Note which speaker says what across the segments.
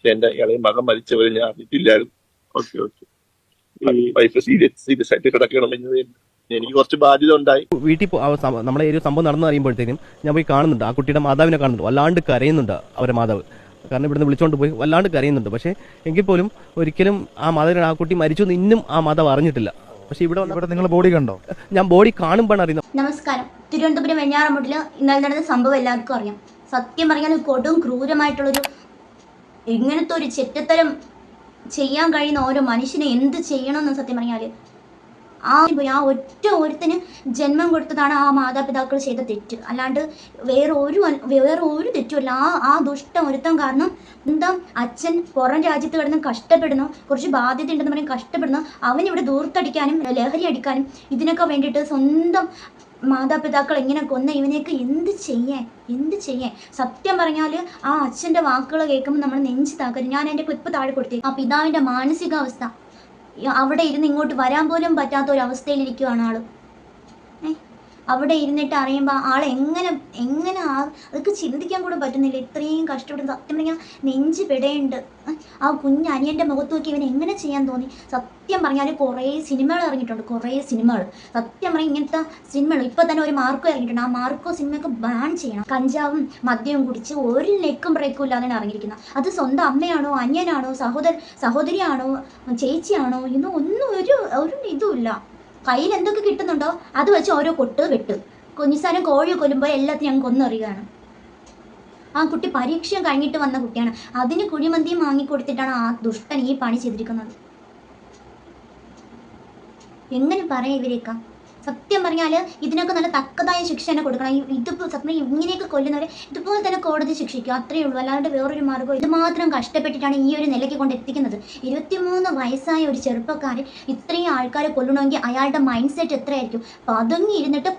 Speaker 1: എന്റെ ഇളയ മകൻ മരിച്ചവരെ ഞാൻ അറിഞ്ഞിട്ടില്ലായിരുന്നു. Okay okay. ഈ വൈഫ് സീരിയസ് ആയിട്ട് കിടക്കണമെന്ന് എനിക്ക് കുറച്ച് ബാധ്യത ഉണ്ടായി.
Speaker 2: വീട്ടിൽ നമ്മളെ ഒരു സംഭവം നടന്നു അറിയുമ്പോഴത്തേക്കും ഞാൻ പോയി കാണുന്നുണ്ട്, ആ കുട്ടിയുടെ മാതാവിനെ കാണുന്നുണ്ട്. വല്ലാണ്ട് കരയുന്നുണ്ട് അവരെ മാതാവ്. കാരണം ഇവിടുന്ന് വിളിച്ചോണ്ട് പോയി വല്ലാണ്ട് കരയുന്നുണ്ട്. പക്ഷേ എങ്കിൽ പോലും ഒരിക്കലും ആ മാതാവിനെ, ആ കുട്ടി മരിച്ചു എന്ന് ഇന്നും ആ മാതാവ് അറിഞ്ഞിട്ടില്ല. പക്ഷെ ഇവിടെ നിങ്ങൾ ബോഡി കണ്ടോ? ഞാൻ ബോഡി കാണുമ്പോഴാണ് അറിയുന്നത്.
Speaker 3: നമസ്കാരം. തിരുവനന്തപുരം വെഞ്ഞാറമൂട്ടിൽ ഇന്നലെ നടന്ന സംഭവം എല്ലാവർക്കും അറിയാം. സത്യം പറഞ്ഞാൽ കൊടും ക്രൂരമായിട്ടുള്ളൊരു ഇങ്ങനത്തെ ഒരു ചെറ്റത്തരം ചെയ്യാൻ കഴിയുന്ന ഓരോ മനുഷ്യനെ എന്ത് ചെയ്യണമെന്ന് സത്യം പറഞ്ഞാൽ ആ ഒറ്റ ഒരുത്തിന് ജന്മം കൊടുത്തതാണ് ആ മാതാപിതാക്കൾ ചെയ്ത തെറ്റ്. അല്ലാണ്ട് വേറെ ഒരു തെറ്റുമല്ല. ആ ദുഷ്ട ഒരുത്തം കാരണം എന്താ അച്ഛൻ പുറം രാജ്യത്ത് കിടന്ന് കഷ്ടപ്പെടുന്നു, കുറച്ച് ബാധ്യത ഉണ്ടെന്ന് പറയും, കഷ്ടപ്പെടുന്നു. അവനിവിടെ ദൂർത്തടിക്കാനും ലഹരി അടിക്കാനും ഇതിനൊക്കെ വേണ്ടിയിട്ട് സ്വന്തം മാതാപിതാക്കൾ എങ്ങനെ കൊന്ന ഇവനെയൊക്കെ എന്ത് ചെയ്യാൻ. സത്യം പറഞ്ഞാൽ ആ അച്ഛൻ്റെ വാക്കുകൾ കേൾക്കുമ്പോൾ നമ്മൾ നെഞ്ചി താക്കരുത്. ഞാൻ എൻ്റെ ക്ലിപ്പ് താഴെ കൊടുത്തേ. ആ പിതാവിൻ്റെ മാനസികാവസ്ഥ, അവിടെ ഇരുന്ന് ഇങ്ങോട്ട് വരാൻ പോലും പറ്റാത്ത ഒരു അവസ്ഥയിലിരിക്കുകയാണ് ആള്. അവിടെ ഇരുന്നിട്ട് അറിയുമ്പോൾ ആൾ എങ്ങനെ അതൊക്കെ ചിന്തിക്കാൻ കൂടെ പറ്റുന്നില്ല. ഇത്രയും കഷ്ടപ്പെടുന്ന സത്യം പറഞ്ഞാൽ നെഞ്ച് പിടയുണ്ട്. ആ കുഞ്ഞനിയൻ്റെ മുഖത്ത് നോക്കി ഇവൻ എങ്ങനെ ചെയ്യാൻ തോന്നി. സത്യം പറഞ്ഞാൽ കുറേ സിനിമകൾ ഇറങ്ങിയിട്ടുണ്ട്, കുറേ സിനിമകൾ. സത്യം പറഞ്ഞാൽ ഇങ്ങനത്തെ സിനിമകൾ ഇപ്പോൾ തന്നെ ഒരു മാർക്കോ ഇറങ്ങിയിട്ടുണ്ട്. ആ മാർക്കോ സിനിമയൊക്കെ ബാൻ ചെയ്യണം. കഞ്ചാവും മദ്യവും കുടിച്ച് ഒരു നെക്കും ബ്രേക്കും ഇല്ലാതെയാണ് ഇറങ്ങിയിരിക്കുന്നത്. അത് സ്വന്തം അമ്മയാണോ, അനിയനാണോ, സഹോദരിയാണോ, ചേച്ചിയാണോ, ഒന്നും ഒരു ഇതുമില്ല. കയ്യിൽ എന്തൊക്കെ കിട്ടുന്നുണ്ടോ അത് വെച്ച് ഓരോ കൊട്ട് വെട്ട്. കുഞ്ഞിസാരം കോഴി കൊല്ലുമ്പോൾ എല്ലാത്തിനും ഞങ്ങൾക്ക് ഒന്നറിയുകയാണ്. ആ കുട്ടി പരീക്ഷ കഴിഞ്ഞിട്ട് വന്ന കുട്ടിയാണ്. അതിന് കുഴിമന്തിയും വാങ്ങിക്കൊടുത്തിട്ടാണ് ആ ദുഷ്ടൻ ഈ പണി ചെയ്തിരിക്കുന്നത്. എങ്ങനെ പറയാം ഇവരെയൊക്കെ? സത്യം പറഞ്ഞാൽ ഇതിനൊക്കെ നല്ല തക്കതായ ശിക്ഷ തന്നെ കൊടുക്കണം. ഇതിപ്പോൾ സത്യം ഇങ്ങനെയൊക്കെ കൊല്ലുന്നവരെ ഇതുപോലെ തന്നെ കോടതി ശിക്ഷിക്കും, അത്രയേ ഉള്ളൂ. അല്ലാണ്ട് വേറൊരു മാർഗ്ഗം. ഇത് മാത്രം കഷ്ടപ്പെട്ടിട്ടാണ് ഈ ഒരു നിലയ്ക്ക് കൊണ്ട് എത്തിക്കുന്നത്. 23 വയസ്സായ ഒരു ചെറുപ്പക്കാരൻ ഇത്രയും ആൾക്കാരെ കൊല്ലണമെങ്കിൽ അയാളുടെ മൈൻഡ് സെറ്റ് എത്രയായിരിക്കും? പതുങ്ങി ഇരുന്നിട്ട്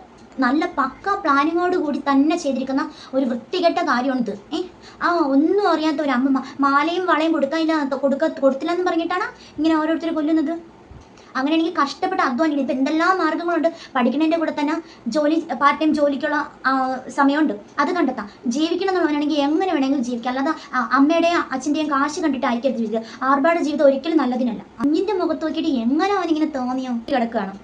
Speaker 3: നല്ല പക്ക പ്ലാനിങ്ങോട് കൂടി തന്നെ ചെയ്തിരിക്കുന്ന ഒരു വൃത്തികെട്ട കാര്യമാണിത്. ഒന്നും അറിയാത്ത ഒരു അമ്മ മാലയും വളയും കൊടുത്തില്ലെന്ന് പറഞ്ഞിട്ടാണ് ഇങ്ങനെ ഓരോരുത്തർ കൊല്ലുന്നത്. അങ്ങനെയാണെങ്കിൽ കഷ്ടപ്പെട്ട് അധ്വാനിക്കണം. ഇപ്പം എന്തെല്ലാം മാർഗ്ഗങ്ങളുണ്ട്. പഠിക്കുന്നതിൻ്റെ കൂടെ തന്നെ പാർട്ട് ടൈം ജോലിക്കുള്ള സമയമുണ്ട്, അത് കണ്ടെത്താം. ജീവിക്കണം എന്നുള്ളവനാണെങ്കിൽ എങ്ങനെ വേണമെങ്കിലും ജീവിക്കാം. അല്ലാതെ അമ്മയുടെയും അച്ഛൻ്റെയും കാശ് കണ്ടിട്ടായിരിക്കും ജീവിതം. ആർഭാട ജീവിതം ഒരിക്കലും നല്ലതിനല്ല. അഞ്ഞിൻ്റെ മുഖത്ത് നോക്കിയിട്ട് എങ്ങനെ അവനിങ്ങനെ തോന്നിയോ കിടക്കുകയാണ്,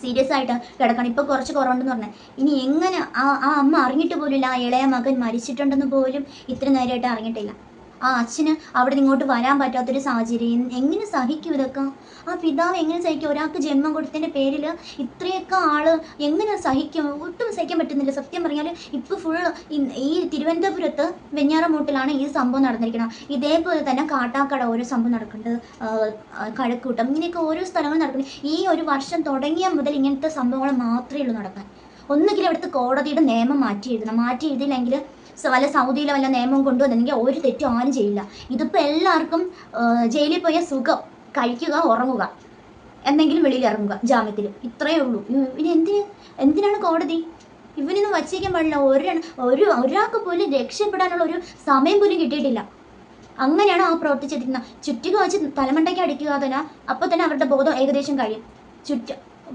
Speaker 3: സീരിയസ് ആയിട്ട് കിടക്കണം. ഇപ്പോൾ കുറച്ച് കുറവുണ്ടെന്ന് പറഞ്ഞാൽ ഇനി എങ്ങനെ ആ അമ്മ അറിഞ്ഞിട്ട് പോലുമില്ല. ആ ഇളയ മകൻ മരിച്ചിട്ടുണ്ടെന്ന് പോലും ഇത്ര നേരമായിട്ട് അറിഞ്ഞിട്ടില്ല. ആ അച്ഛന് അവിടെ ഇങ്ങോട്ട് വരാൻ പറ്റാത്തൊരു സാഹചര്യം എങ്ങനെ സഹിക്കും ഇതൊക്കെ? ആ പിതാവ് എങ്ങനെ സഹിക്കും? ഒരാൾക്ക് ജന്മം കൊടുത്തതിൻ്റെ പേരിൽ ഇത്രയൊക്കെ ആള് എങ്ങനെ സഹിക്കും? ഒട്ടും സഹിക്കാൻ പറ്റുന്നില്ല. സത്യം പറഞ്ഞാൽ ഇപ്പോൾ ഈ തിരുവനന്തപുരത്ത് വെഞ്ഞാറമൂട്ടിലാണ് ഈ സംഭവം നടന്നിരിക്കുന്നത്. ഇതേപോലെ തന്നെ കാട്ടാക്കട ഓരോ സംഭവം നടക്കുന്നുണ്ട്, കഴക്കൂട്ടം, ഇങ്ങനെയൊക്കെ ഓരോ സ്ഥലങ്ങൾ നടക്കുന്നത്. ഈ ഒരു വർഷം തുടങ്ങിയ മുതൽ ഇങ്ങനത്തെ സംഭവങ്ങൾ മാത്രമേ ഉള്ളൂ നടക്കാൻ. ഒന്നുകിൽ അവിടുത്തെ കോടതിയുടെ നിയമം മാറ്റി എഴുതിയില്ലെങ്കിൽ വല്ല സൗദിയിലെ വല്ല നിയമം കൊണ്ടുവന്നില്ലെങ്കിൽ ഒരു തെറ്റും ആരും ചെയ്യില്ല. ഇതിപ്പോൾ എല്ലാവർക്കും ജയിലിൽ പോയ സുഖം, കഴിക്കുക, ഉറങ്ങുക, എന്തെങ്കിലും വെളിയിൽ ഇറങ്ങുക ജാമ്യത്തിൽ, ഇത്രയേ ഉള്ളൂ. ഇവന് എന്തിനാണ് കോടതി? ഇവനൊന്നും വച്ചേക്കാൻ പാടില്ല. ഒരാൾക്ക് പോലും രക്ഷപ്പെടാനുള്ള ഒരു സമയം പോലും കിട്ടിയിട്ടില്ല. അങ്ങനെയാണ് ആ പ്രവർത്തിച്ചിരിക്കുന്നത്. ചുറ്റിക വെച്ച് തലമണ്ടയ്ക്ക് അടിക്കുക തന്നെ, അപ്പോൾ തന്നെ അവരുടെ ബോധം ഏകദേശം കഴിയും.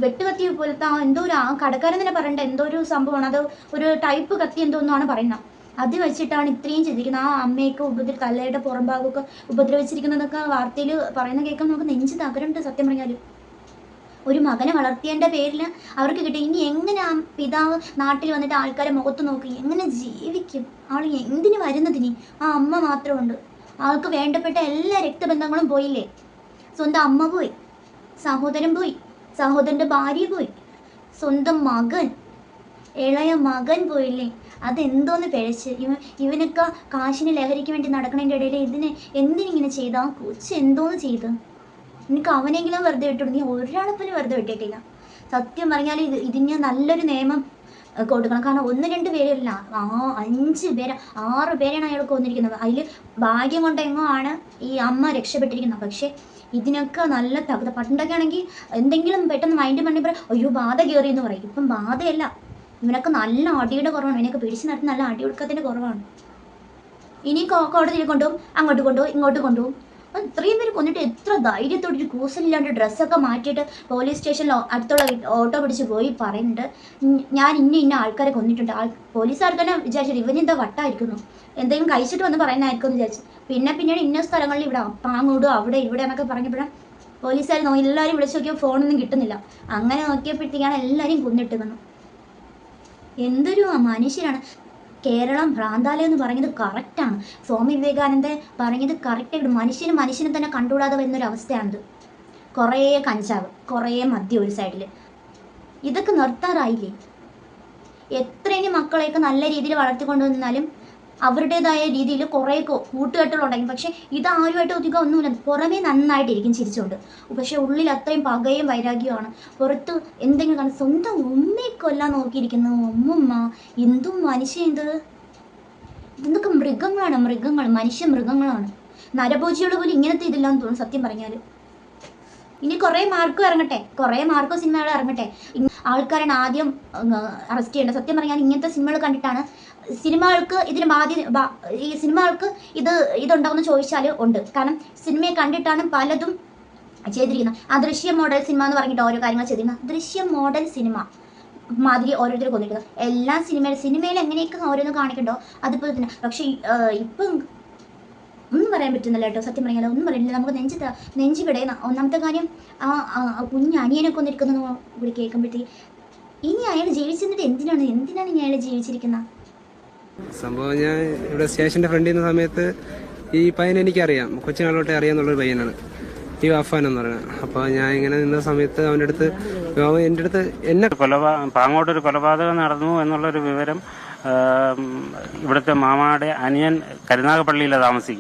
Speaker 3: വെട്ടുകത്തി പോലത്തെ എന്തോ ഒരു കടക്കാരൻ തന്നെ പറയണ്ട എന്തോ ഒരു സംഭവമാണ്. അത് ഒരു ടൈപ്പ് കത്തി എന്തോന്നാണ് പറയുന്നത്. അത് വെച്ചിട്ടാണ് ഇത്രയും ചെയ്തിരിക്കുന്നത്. ആ അമ്മയൊക്കെ തലയുടെ പുറം ഭാഗമൊക്കെ ഉപദ്രവിച്ചിരിക്കുന്നതൊക്കെ വാർത്തയിൽ പറയുന്ന കേൾക്കാൻ നമുക്ക് നെഞ്ച് തകരുണ്ട്. സത്യം പറഞ്ഞാൽ ഒരു മകനെ വളർത്തിയതിൻ്റെ പേരിൽ അവർക്ക് കിട്ടി. ഇനി എങ്ങനെ ആ പിതാവ് നാട്ടിൽ വന്നിട്ട് ആൾക്കാരെ മുഖത്ത് നോക്കി എങ്ങനെ ജീവിക്കും? ആൾ എന്തിന് വരുന്നതിന്? ആ അമ്മ മാത്രമുണ്ട്. ആൾക്ക് വേണ്ടപ്പെട്ട എല്ലാ രക്തബന്ധങ്ങളും പോയില്ലേ. സ്വന്തം അമ്മ പോയി, സഹോദരൻ പോയി, സഹോദരൻ്റെ ഭാര്യ പോയി, സ്വന്തം മകൻ, ഇളയ മകൻ പോയില്ലേ. അതെന്തോന്ന് പിഴച്ച് ഇവനൊക്കെ കാശിന് ലഹരിക്ക് വേണ്ടി നടക്കുന്നതിൻ്റെ ഇടയിൽ എന്തിനിങ്ങനെ ചെയ്ത? ആ കൊച്ച് എന്തോന്ന് ചെയ്ത്? എനിക്ക് അവനെങ്കിലും വെറുതെ വിട്ടിട്ട് നീ ഒരാളെപ്പോലും വെറുതെ വിട്ടിട്ടില്ല. സത്യം പറഞ്ഞാൽ ഇതിന് നല്ലൊരു നിയമം കൊടുക്കണം. കാരണം 1-2 പേരല്ല, 5 പേര് 6 പേരാണ് അയാൾ കൊന്നിരിക്കുന്നത്. അതിൽ ഭാഗ്യം കൊണ്ടെങ്ങോ ആണ് ഈ അമ്മ രക്ഷപ്പെട്ടിരിക്കുന്നത്. പക്ഷേ ഇതിനൊക്കെ നല്ല തകർത്ത. പണ്ടൊക്കെ ആണെങ്കിൽ എന്തെങ്കിലും പെട്ടെന്ന് മൈൻഡ് മണ്ണി പറയും, അയ്യോ ബാധ കയറി എന്ന് പറയും. ഇപ്പം ബാധയല്ല. ഇവനൊക്കെ നല്ല അടിയുടെ കുറവാണ്. ഇവനൊക്കെ പിടിച്ച് നടത്തി നല്ല അടി കൊടുക്കാത്തതിൻ്റെ കുറവാണ്. ഇനി കോടതിയിൽ കൊണ്ടുപോകും, അങ്ങോട്ട് കൊണ്ടുപോകും, ഇങ്ങോട്ട് കൊണ്ടുപോകും. ഇത്രയും പേര് കൊന്നിട്ട് എത്ര ധൈര്യത്തോടെ ഒരു കൂസലില്ലാണ്ട് ഡ്രസ്സൊക്കെ മാറ്റിയിട്ട് പോലീസ് സ്റ്റേഷനിൽ അടുത്തുള്ള ഓട്ടോ പിടിച്ച് പോയി പറയുന്നുണ്ട് ഞാൻ ഇന്ന ആൾക്കാരെ കൊന്നിട്ടുണ്ട്. പോലീസുകാർ തന്നെ വിചാരിച്ചിട്ട് ഇവനെന്താ വട്ടായിരിക്കുന്നു, എന്തെങ്കിലും കഴിച്ചിട്ട് വന്ന് പറയുന്നതായിരിക്കും എന്ന് വിചാരിച്ചു. പിന്നീട് ഇന്ന സ്ഥലങ്ങളിൽ ഇവിടെ പാങ്ങോടും അവിടെ ഇവിടെ എന്നൊക്കെ പറഞ്ഞപ്പോഴാണ് പോലീസുകാർ എല്ലാവരും വിളിച്ചു നോക്കിയാൽ ഫോണൊന്നും കിട്ടുന്നില്ല. അങ്ങനെ നോക്കിയപ്പോഴത്തേക്കാണ് എല്ലാവരെയും കൊന്നിട്ട് വന്നു. എന്തൊരു മനുഷ്യരാണ്. കേരളം ഭ്രാന്താലയം എന്ന് പറയുന്നത് കറക്റ്റാണ്. സ്വാമി വിവേകാനന്ദൻ പറഞ്ഞത് കറക്റ്റായിട്ട് മനുഷ്യനെ തന്നെ കണ്ടുകൂടാതെ വരുന്നൊരു അവസ്ഥയാണിത്. കുറേ കഞ്ചാവ്, കുറേ മദ്യം ഒരു സൈഡിൽ, ഇതൊക്കെ നിർത്താറായില്ലേ? എത്ര ഇനി മക്കളെയൊക്കെ നല്ല രീതിയിൽ വളർത്തിക്കൊണ്ടുവന്നാലും അവരുടേതായ രീതിയിൽ കുറേ കൂട്ടുകെട്ടുകളുണ്ടായി. പക്ഷെ ഇതാരുമായിട്ട് ഒതുക്കുക ഒന്നുമില്ല. പുറമേ നന്നായിട്ടിരിക്കും ചിരിച്ചുകൊണ്ട്, പക്ഷെ ഉള്ളിൽ അത്രയും പകയും വൈരാഗ്യമാണ്. പുറത്ത് എന്തെങ്കിലും കാണും. സ്വന്തം ഉമ്മയെ കൊല്ലാൻ നോക്കിയിരിക്കുന്നു. ഉമ്മുമ്മ എന്തും മനുഷ്യ ഇതൊക്കെ മൃഗങ്ങളാണ്, മനുഷ്യ മൃഗങ്ങളാണ്. നരഭോജികൾ പോലും ഇങ്ങനത്തെ ഇതില്ലാന്ന് തോന്നുന്നു സത്യം പറഞ്ഞാൽ. ഇനി കുറേ മാർക്കും ഇറങ്ങട്ടെ, കുറേ മാർക്കോ സിനിമകൾ ഇറങ്ങട്ടെ. ആൾക്കാരാണ് ആദ്യം അറസ്റ്റ് ചെയ്യേണ്ടത്. സത്യം പറഞ്ഞാൽ ഇങ്ങനത്തെ സിനിമകൾ കണ്ടിട്ടാണ് സിനിമകൾക്ക് ഇതിന് ഈ സിനിമകൾക്ക് ഇതുണ്ടാവുമെന്ന് ചോദിച്ചാൽ ഉണ്ട്. കാരണം സിനിമയെ കണ്ടിട്ടാണ് പലതും ചെയ്തിരിക്കുന്നത്. ആ ദൃശ്യം മോഡൽ സിനിമ എന്ന് പറഞ്ഞിട്ട് ഓരോ കാര്യങ്ങൾ ചെയ്തിരിക്കുന്നത്. ദൃശ്യം മോഡൽ സിനിമ മാതിരി ഓരോരുത്തർ കൊന്നിരിക്കുന്നത്. എല്ലാ സിനിമയിൽ എങ്ങനെയൊക്കെ ഓരോന്ന് കാണിക്കണ്ടോ അതുപോലെ തന്നെ. പക്ഷേ ഇപ്പം ഒന്നും പറയാൻ പറ്റുന്നില്ല കേട്ടോ. സത്യം പറയാലോ ഒന്നും പറയുന്നില്ല. നമുക്ക് നെഞ്ച് വിടയുന്ന. ഒന്നാമത്തെ കാര്യം ആ കുഞ്ഞ് അനിയനെ കൊന്നിരിക്കുന്നത് കൂടി കേൾക്കുമ്പോഴത്തേക്ക് ഇനി അയാൾ ജീവിച്ചിരുന്നിട്ട് എന്തിനാണ് ഇനി അയാൾ ജീവിച്ചിരിക്കുന്നത്?
Speaker 4: സംഭവം ഞാൻ ഇവിടെ സ്റ്റേഷന്റെ ഫ്രണ്ടിൽ നിന്ന സമയത്ത് ഈ പയ്യനെ എനിക്കറിയാം, കൊച്ചിനാളോട്ടെ അറിയാന്നുള്ളൊരു പയ്യനാണ് ഈ അഫാൻ എന്ന് പറയുന്നത്. അപ്പോൾ ഞാൻ ഇങ്ങനെ നിന്ന സമയത്ത് എൻ്റെ അടുത്ത് എന്നെ
Speaker 5: പാങ്ങോട്ടൊരു കൊലപാതകം നടന്നു എന്നുള്ളൊരു വിവരം ഇവിടുത്തെ മാമാടെ അനിയൻ കരുനാഗപ്പള്ളിയിലാണ് താമസിക്കുന്നത്.